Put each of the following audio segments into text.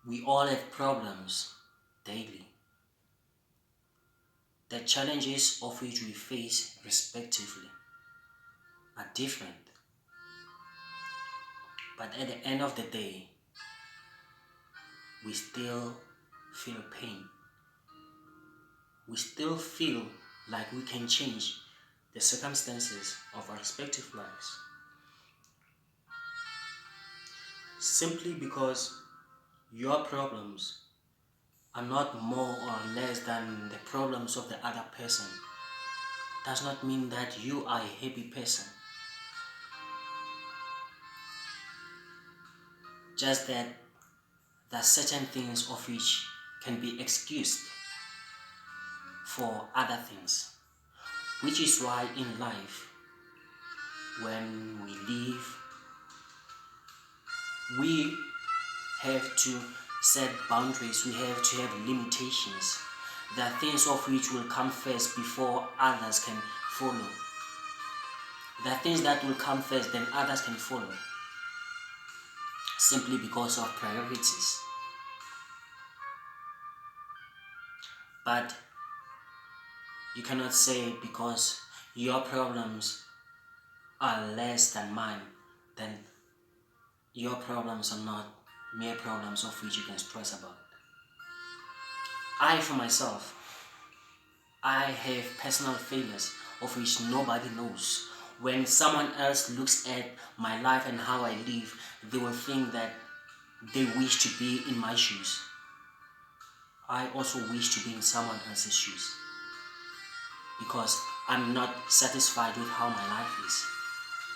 We all have problems daily. The challenges of which we face respectively are different. But at the end of the day, we still feel pain. We still feel like we can change the circumstances of our respective lives. Simply because your problems are not more or less than the problems of the other person does not mean that you are a happy person. Just that there are certain things of which can be excused for other things. Which is why in life, when we live, we have to set boundaries, we have to have limitations. There are things of which will come first before others can follow. There are things that will come first, then others can follow. Simply because of priorities. But you cannot say because your problems are less than mine, then your problems are not mere problems of which you can stress about. I, for myself, I have personal failures of which nobody knows. When someone else looks at my life and how I live, they will think that they wish to be in my shoes. I also wish to be in someone else's shoes because I'm not satisfied with how my life is.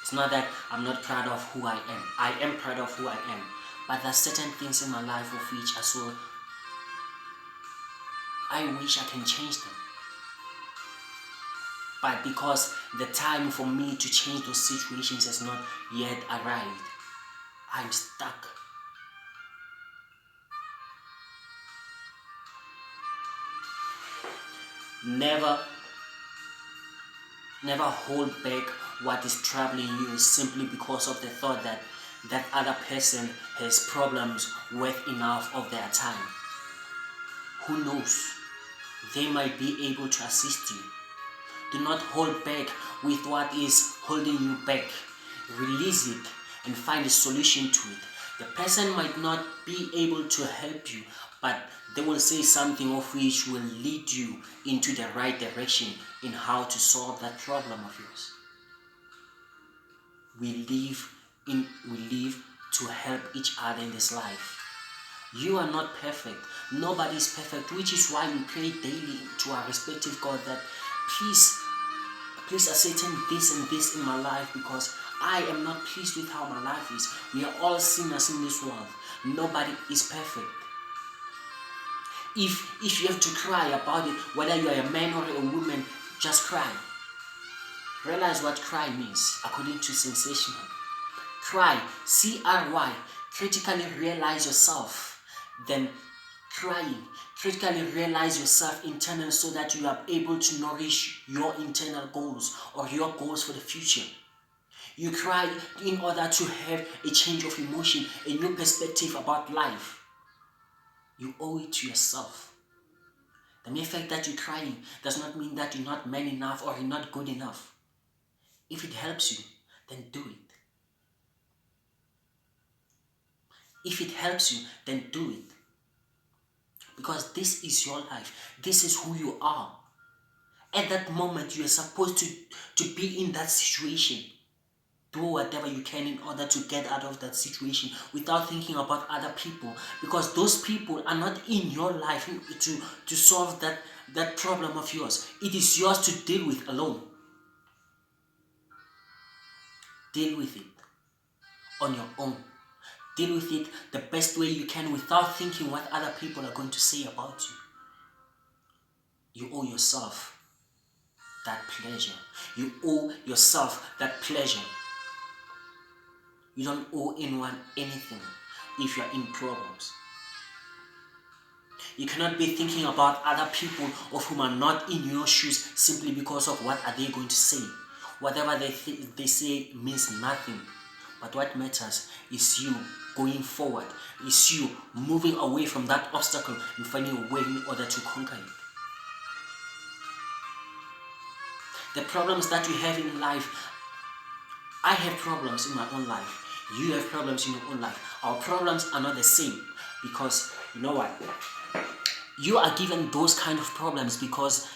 It's not that I'm not proud of who I am. I am proud of who I am. But there are certain things in my life of which I wish I can change them. But because the time for me to change those situations has not yet arrived, I'm stuck. Never hold back what is troubling you simply because of the thought that that other person has problems worth enough of their time. Who knows? They might be able to assist you. Do not hold back with what is holding you back. Release it and find a solution to it. The person might not be able to help you, but they will say something of which will lead you into the right direction in how to solve that problem of yours. We live to help each other in this life. You are not perfect. Nobody is perfect, which is why we pray daily to our respective God that please ascertain this and this in my life because I am not pleased with how my life is. We are all sinners in this world. Nobody is perfect. If you have to cry about it, whether you are a man or a woman, just cry. Realize what cry means according to Sensational. Cry, C-R-Y, critically realize yourself. Then crying, critically realize yourself internally so that you are able to nourish your internal goals or your goals for the future. You cry in order to have a change of emotion, a new perspective about life. You owe it to yourself. The mere fact that you're crying does not mean that you're not man enough or you're not good enough. If it helps you, then do it. If it helps you, then do it. Because this is your life. This is who you are. At that moment, you are supposed to be in that situation. Do whatever you can in order to get out of that situation without thinking about other people, because those people are not in your life to solve that problem of yours. It is yours to deal with alone. Deal with it on your own. Deal with it the best way you can without thinking what other people are going to say about you. You owe yourself that pleasure. You owe yourself that pleasure. You don't owe anyone anything if you're in problems. You cannot be thinking about other people of whom are not in your shoes simply because of what are they going to say. Whatever they say means nothing. But what matters is you going forward, is you moving away from that obstacle and finding a way in order to conquer it. The problems that you have in life, I have problems in my own life. You have problems in your own life. Our problems are not the same, because you know what? You are given those kind of problems because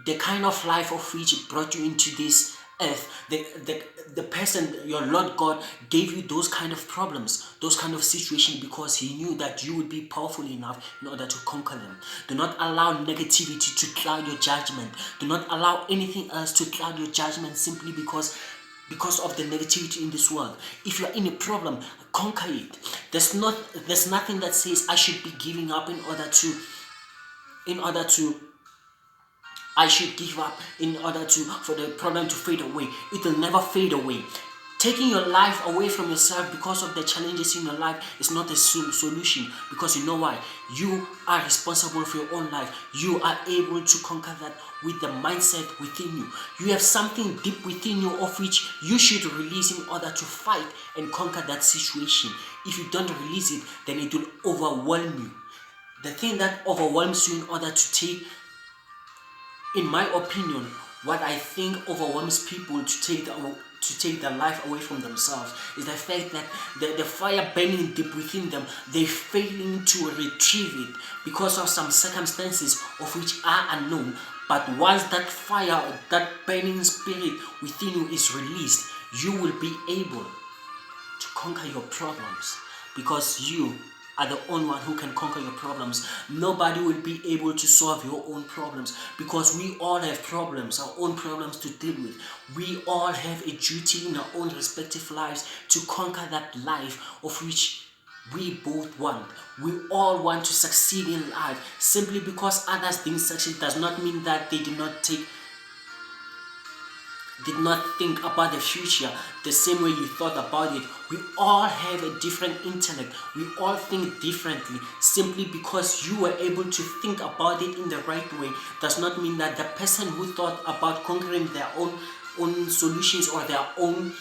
the kind of life of which brought you into this earth, the person, your Lord God, gave you those kind of problems, those kind of situations, because he knew that you would be powerful enough in order to conquer them. Do not allow negativity to cloud your judgment. Do not allow anything else to cloud your judgment simply because of the negativity in this world. If you are in a problem, conquer it. There's nothing that says I should be giving up in order to I should give up in order for the problem to fade away. It will never fade away. Taking your life away from yourself because of the challenges in your life is not a solution, because you know why? You are responsible for your own life. You are able to conquer that with the mindset within you. You have something deep within you of which you should release in order to fight and conquer that situation. If you don't release it, then it will overwhelm you. The thing that overwhelms you in order to take, in my opinion, what I think overwhelms people to take their life away from themselves is the fact that the fire burning deep within them, they failing to retrieve it because of some circumstances of which are unknown. But once that fire, that burning spirit within you is released, you will be able to conquer your problems, because you are the only one who can conquer your problems. Nobody will be able to solve your own problems, because we all have problems, our own problems to deal with. We all have a duty in our own respective lives to conquer that life of which we both want. We all want to succeed in life. Simply because others didn't succeed does not mean that they did not think about the future the same way you thought about it. We all have a different intellect. We all think differently. Simply because you were able to think about it in the right way does not mean that the person who thought about conquering their own solutions or their own